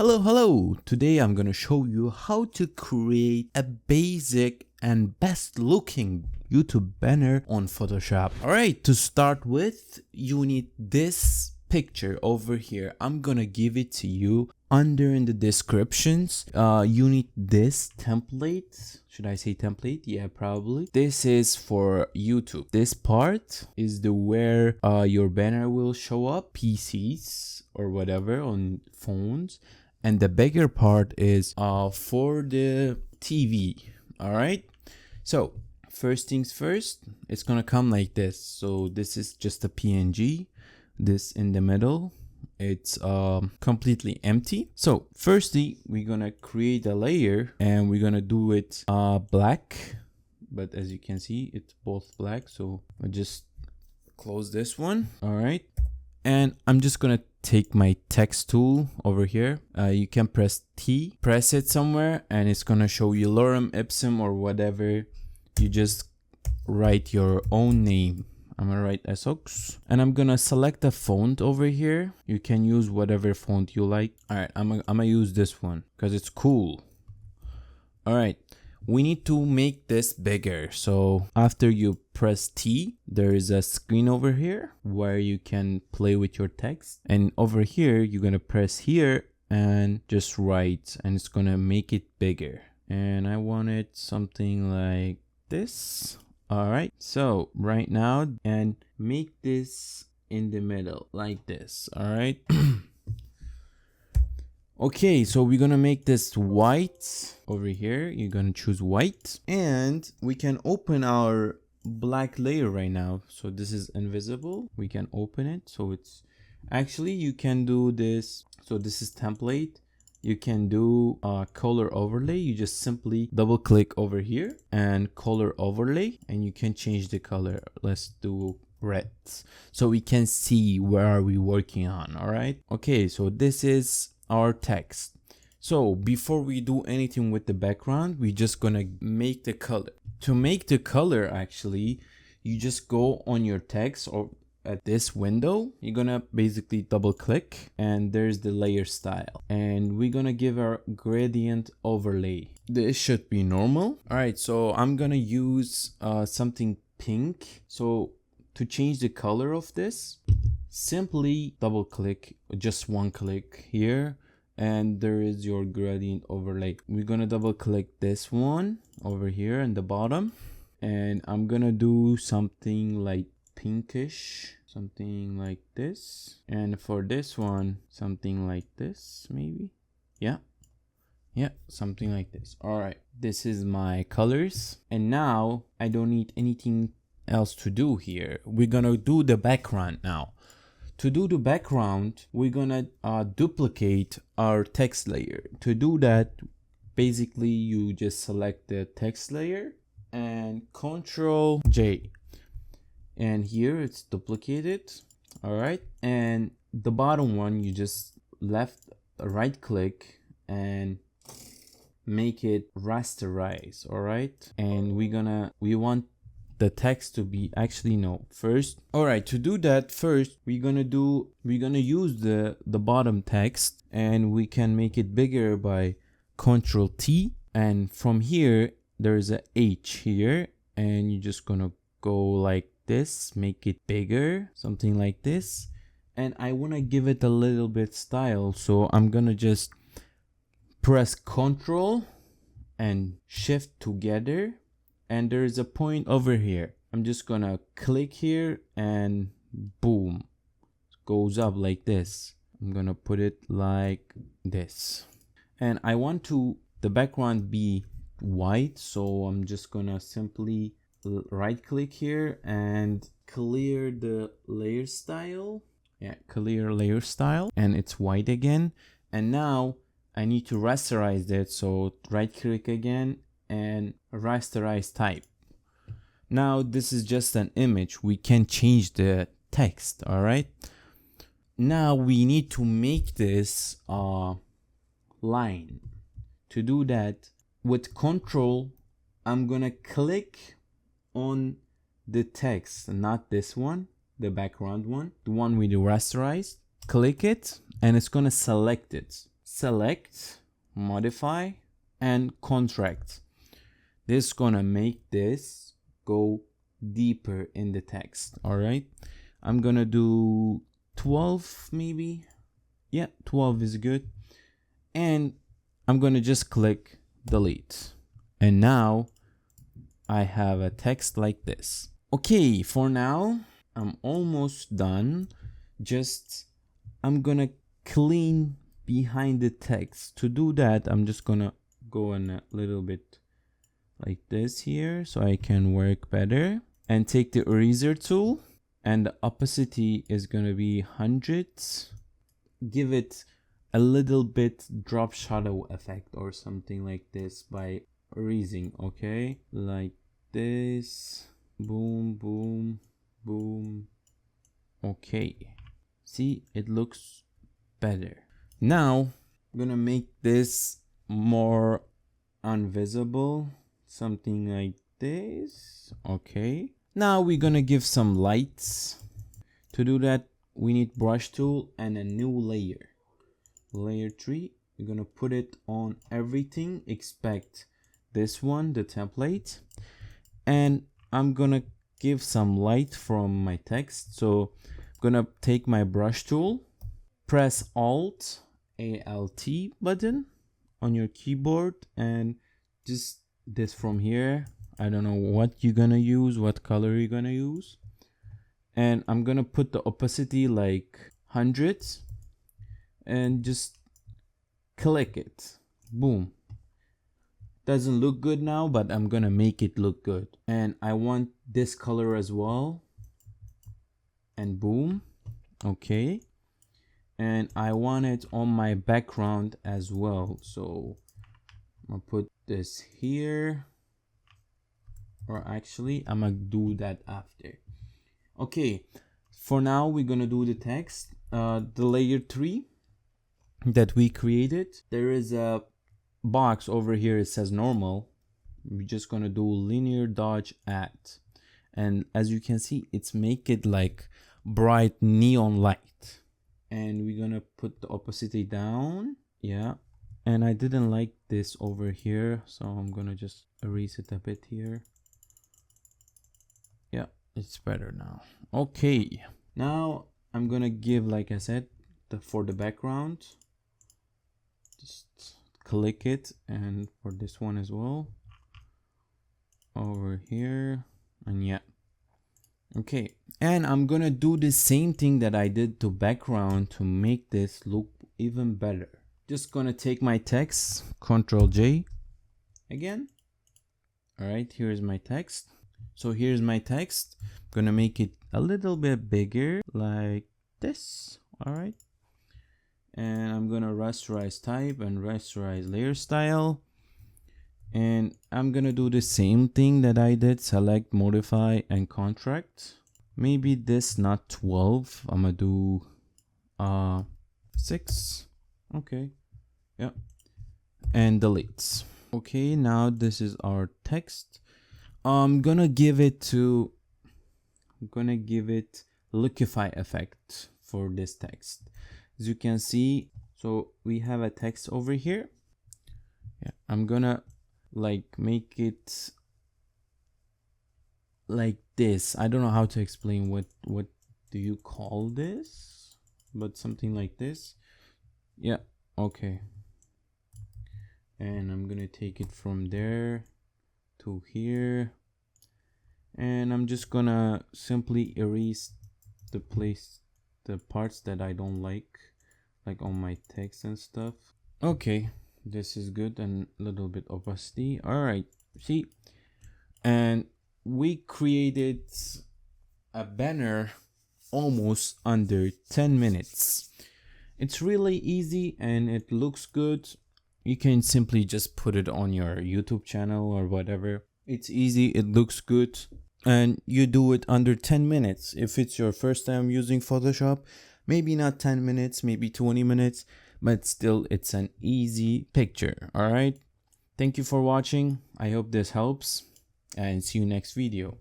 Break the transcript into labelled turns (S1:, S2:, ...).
S1: Hello. Today I'm gonna show you how to create a basic and best looking YouTube banner on Photoshop. Alright, to start with, you need this picture over here. I'm gonna give it to you under in the descriptions. You need this template. Should I say template? Yeah, probably. This is for YouTube. This part is the where your banner will show up, PCs or whatever on phones. And the bigger part is for the TV. All right. So first things first, it's gonna come like this. So this is just a PNG. This in the middle, it's completely empty. So firstly, we're gonna create a layer and we're gonna do it black. But as you can see, it's both black. So I just close this one. All right. And I'm just gonna take my text tool over here. You can press T, press it somewhere, and it's gonna show you lorem ipsum or whatever. You just write your own name. I'm gonna write Essex, and I'm gonna select a font over here. You can use whatever font you like. All right, I'm gonna use this one because it's cool. All right. We need to make this bigger. So after you press T, there is a screen over here where you can play with your text. And over here, you're going to press here and just write, and it's going to make it bigger. And I want it something like this. All right. So right now, and make this in the middle like this. All right. Okay, so we're gonna make this white over here. You're gonna choose white, and we can open our black layer right now. So this is invisible. We can open it. So it's actually, you can do this. So this is template. You can do color overlay. You just simply double click over here and color overlay, and you can change the color. Let's do red so we can see where are we working on. All right. Okay, so this is our text. So before we do anything with the background, we're just gonna make the color. To make the color, actually, you just go on your text or at this window, you're gonna basically double click, and there's the layer style, and we're gonna give our gradient overlay. This should be normal. All right, so I'm gonna use something pink. So to change the color of this, simply double click, just one click here, and there is your gradient overlay. We're gonna double click this one over here in the bottom, and I'm gonna do something like pinkish, something like this, and for this one, something like this, maybe. Yeah, something like this. All right, this is my colors, and now I don't need anything else to do here. We're gonna do the background now. To do the background, we're gonna duplicate our text layer. To do that, basically you just select the text layer and Control J, and here it's duplicated. All right, and the bottom one, you just right click and make it rasterize. All right, and we want the text to be first. All right, to do that, first we're gonna use the bottom text, and we can make it bigger by Control T, and from here there's a H here, and you're just gonna go like this, make it bigger, something like this. And I want to give it a little bit style, so I'm gonna just press Control and Shift together, and there is a point over here. I'm just gonna click here, and boom, it goes up like this. I'm gonna put it like this, and I want the background be white, so I'm just gonna simply right click here and clear the layer style. Yeah, clear layer style, and it's white again. And now I need to rasterize it, so right click again and rasterize type. Now this is just an image. We can change the text. All right, now we need to make this line. To do that, with Control, I'm gonna click on the text, not this one, the background one, the one with the rasterized. Click it, and it's gonna select it. select, modify, and contract. This is gonna make this go deeper in the text. All right, I'm gonna do 12 maybe. Yeah, 12 is good. And I'm gonna just click delete. And now I have a text like this. Okay, for now, I'm almost done. Just, I'm gonna clean behind the text. To do that, I'm just gonna go in a little bit like this here so I can work better. And take the eraser tool, and the opacity is gonna be 100. Give it a little bit drop shadow effect or something like this by erasing. Okay, like this. Boom, boom, boom. Okay, see, it looks better. Now I'm gonna make this more invisible, something like this. Okay, now we're gonna give some lights. To do that, we need brush tool and a new layer. Layer 3, we're gonna put it on everything except this one, the template. And I'm gonna give some light from my text. So I'm gonna take my brush tool, press Alt button on your keyboard, and just this from here. I don't know what you're gonna use, what color you're gonna use. And I'm gonna put the opacity like 100 and just click it. Boom. Doesn't look good now, but I'm gonna make it look good. And I want this color as well. And boom. Okay. And I want it on my background as well. So I'm gonna put this here. Or actually, I'm gonna do that after. Okay. For now, we're gonna do the text. The layer 3 that we created. There is a box over here, it says normal. We're just gonna do linear dodge add, and as you can see, it's make it like bright neon light. And we're gonna put the opacity down. Yeah, and I didn't like this over here, so I'm gonna just erase it a bit here. Yeah, it's better now. Okay, now I'm gonna give, like I said, for the background, just click it, and for this one as well over here. And yeah, okay, and I'm gonna do the same thing that I did to background to make this look even better. Just gonna take my text, Ctrl J again. All right, here's my text. So here's my text. I'm gonna make it a little bit bigger like this. All right, and I'm gonna rasterize type and rasterize layer style. And I'm gonna do the same thing that I did, select, modify, and contract. Maybe this not 12, I'm gonna do 6. Okay, yeah, and delete. Okay, now this is our text. I'm gonna give it lookify effect for this text. As you can see, so we have a text over here. Yeah, I'm gonna like make it like this. I don't know how to explain what do you call this, but something like this. Yeah, okay. And I'm gonna take it from there to here, and I'm just gonna simply erase the parts that I don't like on my text and stuff. Okay, this is good, and a little bit opacity. All right, see, and we created a banner almost under 10 minutes. It's really easy and it looks good. You can simply just put it on your YouTube channel or whatever. It's easy, it looks good, and you do it under 10 minutes. If it's your first time using Photoshop, maybe not 10 minutes, maybe 20 minutes, but still it's an easy picture. All right, thank you for watching. I hope this helps, and see you next video.